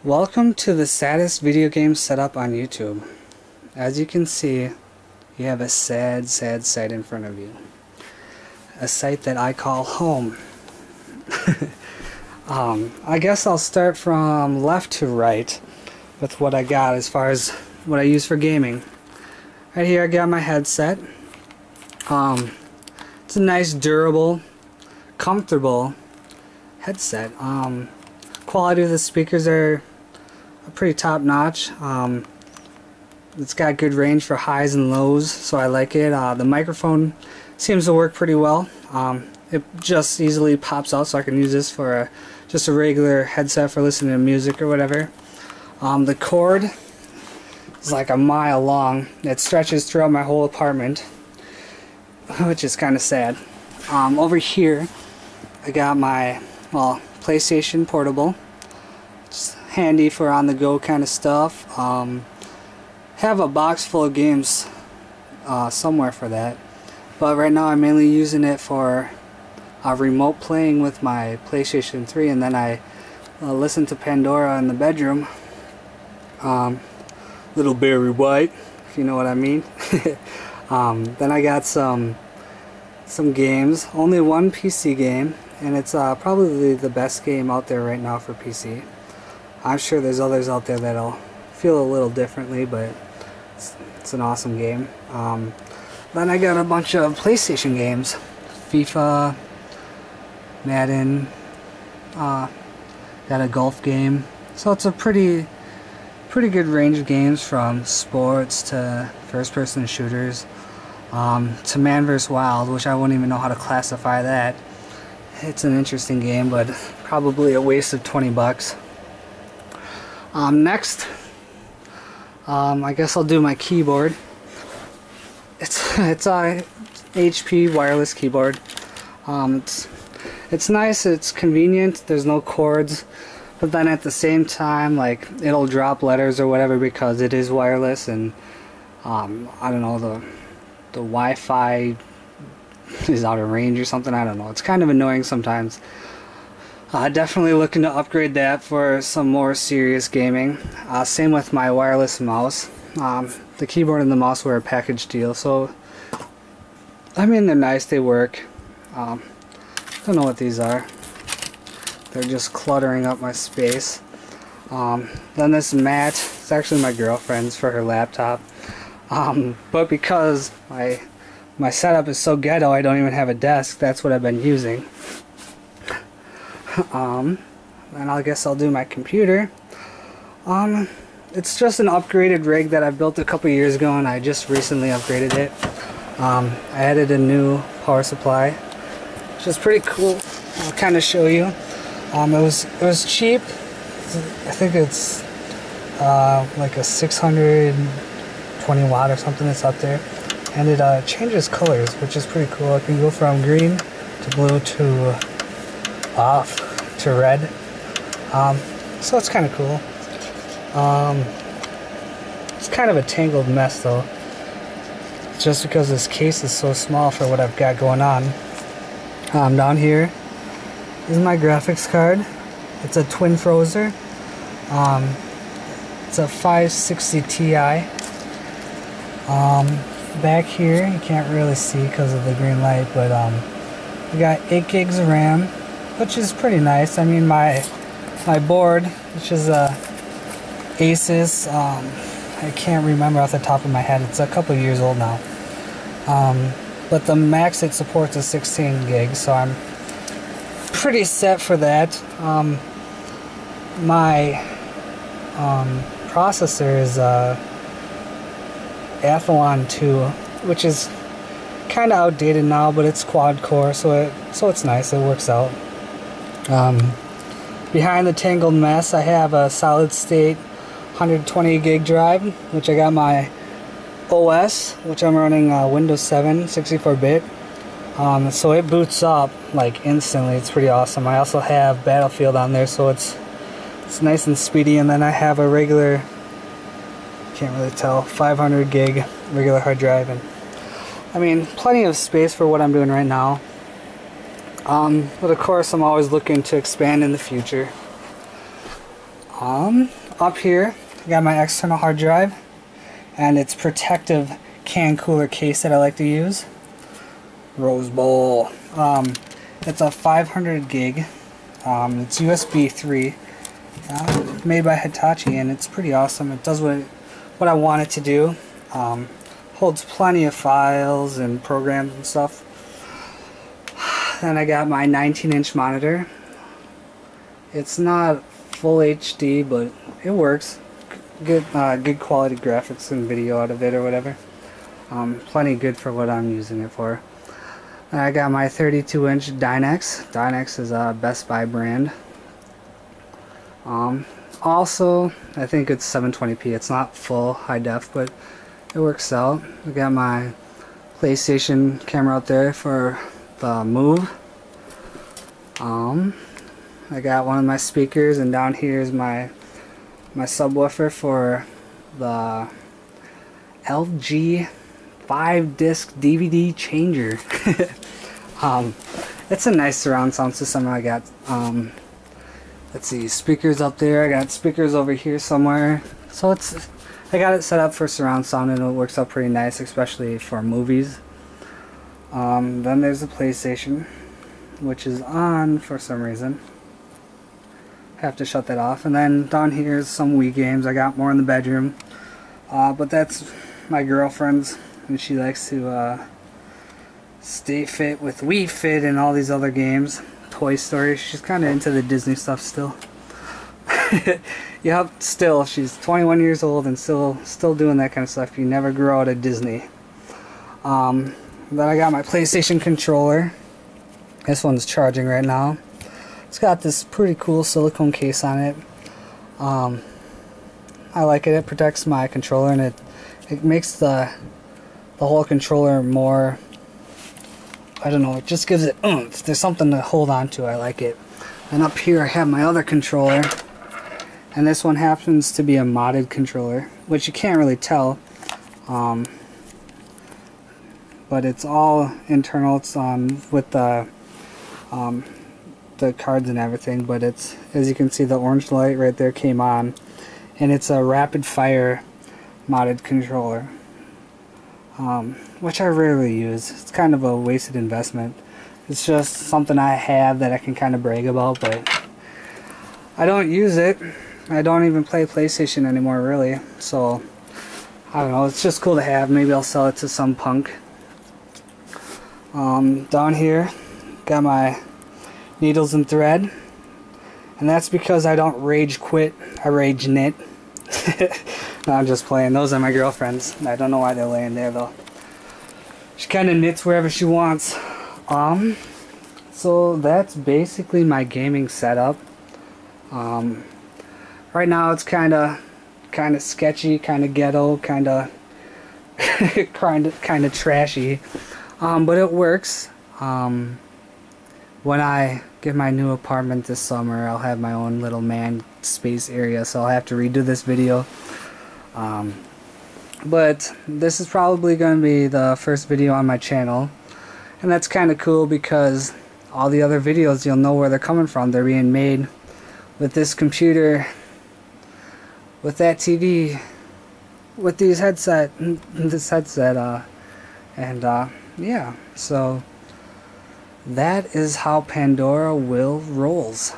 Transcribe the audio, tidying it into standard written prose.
Welcome to the saddest video game setup on YouTube. As you can see, you have a sad sight in front of you. A sight that I call home. I guess I'll start from left to right with what I got as far as what I use for gaming. Right here I got my headset. It's a nice, durable, comfortable headset. Quality of the speakers are pretty top notch. It's got good range for highs and lows, so I like it. The microphone seems to work pretty well. It just easily pops out, so I can use this for just a regular headset for listening to music or whatever. The cord is like a mile long. It stretches throughout my whole apartment, which is kind of sad. Over here I got my PlayStation Portable. It's handy for on-the-go kind of stuff. Have a box full of games somewhere for that, but right now I'm mainly using it for remote playing with my PlayStation 3, and then I listen to Pandora in the bedroom. Little Barry White, if you know what I mean. Then I got some games. Only one PC game, and it's probably the best game out there right now for PC. I'm sure there's others out there that'll feel a little differently, but it's an awesome game. Then I got a bunch of PlayStation games. FIFA, Madden, got a golf game. So it's a pretty good range of games, from sports to first-person shooters, to Man vs. Wild, which I wouldn't even know how to classify that. It's an interesting game, but probably a waste of 20 bucks. Next, I guess I'll do my keyboard. It's a HP wireless keyboard. It's nice, it's convenient, there's no cords, but then at the same time, like, it'll drop letters or whatever because it is wireless, and I don't know, the Wi-Fi is out of range or something. I don't know, it's kind of annoying sometimes. Definitely looking to upgrade that for some more serious gaming. Same with my wireless mouse. The keyboard and the mouse were a package deal, so I mean, they're nice, they work. Don't know what these are. They're just cluttering up my space. Then this mat, it's actually my girlfriend's for her laptop. But because my setup is so ghetto, I don't even have a desk. That's what I've been using. And I guess I'll do my computer. It's just an upgraded rig that I built a couple years ago, and I just recently upgraded it. I added a new power supply, which is pretty cool. I'll kind of show you. It was cheap. I think it's like a 620 watt or something that's up there, and it changes colors, which is pretty cool. It can go from green to blue to off to red. So it's kind of cool. It's kind of a tangled mess though, just because this case is so small for what I've got going on. Down here is my graphics card. It's a twin frozer. It's a 560 Ti. Back here, you can't really see because of the green light, but we got 8 gigs of RAM, which is pretty nice. I mean, my board, which is a Asus, I can't remember off the top of my head. It's a couple years old now. But the max it supports is 16 gigs, so I'm pretty set for that. My processor is Athlon 2, which is kind of outdated now, but it's quad core, so it's nice. It works out. Behind the tangled mess, I have a solid state 120 gig drive, which I got my OS, which I'm running Windows 7 64-bit. So it boots up like instantly. It's pretty awesome. I also have Battlefield on there, so it's nice and speedy. And then I have a regular, can't really tell, 500 gig regular hard drive, and I mean, plenty of space for what I'm doing right now. But of course, I'm always looking to expand in the future. Up here, I got my external hard drive and its protective can cooler case that I like to use. Rose Bowl. It's a 500 gig. It's USB 3, made by Hitachi, and it's pretty awesome. It does what I want it to do. Holds plenty of files and programs and stuff. Then I got my 19-inch monitor. It's not full HD, but it works. Good quality graphics and video out of it or whatever. Plenty good for what I'm using it for. I got my 32-inch Dynex. Dynex is a Best Buy brand. Also, I think it's 720p. It's not full high def, but it works out. I got my PlayStation camera out there for the Move. I got one of my speakers, and down here is my subwoofer for the LG 5-disc DVD changer. It's a nice surround sound system. I got let's see, speakers up there. I got speakers over here somewhere. So I got it set up for surround sound, and it works out pretty nice, especially for movies. Then there's the PlayStation, which is on for some reason. Have to shut that off. And then down here is some Wii games. I got more in the bedroom, but that's my girlfriend's, and she likes to stay fit with Wii Fit and all these other games. Toy Story. She's kind of into the Disney stuff still. Yep, still. She's 21 years old and still doing that kind of stuff. You never grow out of Disney. Then I got my PlayStation controller. This one's charging right now. It's got this pretty cool silicone case on it. I like it. It protects my controller, and it makes the whole controller more, I don't know, it just gives it oomph. There's something to hold on to. I like it. And up here I have my other controller, and this one happens to be a modded controller, which you can't really tell, but it's all internal. It's with the cards and everything, but it's, as you can see, the orange light right there came on, and it's a rapid fire modded controller, which I rarely use. It's kind of a wasted investment. It's just something I have that I can kind of brag about, but I don't use it. I don't even play PlayStation anymore, really, so I don't know, it's just cool to have. Maybe I'll sell it to some punk. Down here got my needles and thread, and that's because I don't rage quit, I rage knit. No, I'm just playing. Those are my girlfriend's. I don't know why they're laying there though. She kind of knits wherever she wants. So that's basically my gaming setup. Right now it's kind of sketchy, kind of ghetto, kind of trashy, but it works. When I get my new apartment this summer, I'll have my own little man space area, so I'll have to redo this video. But this is probably going to be the first video on my channel, and that's kind of cool because all the other videos, you'll know where they're coming from. They're being made with this computer, with that TV, with this headset, yeah, so that is how Pandora will rolls.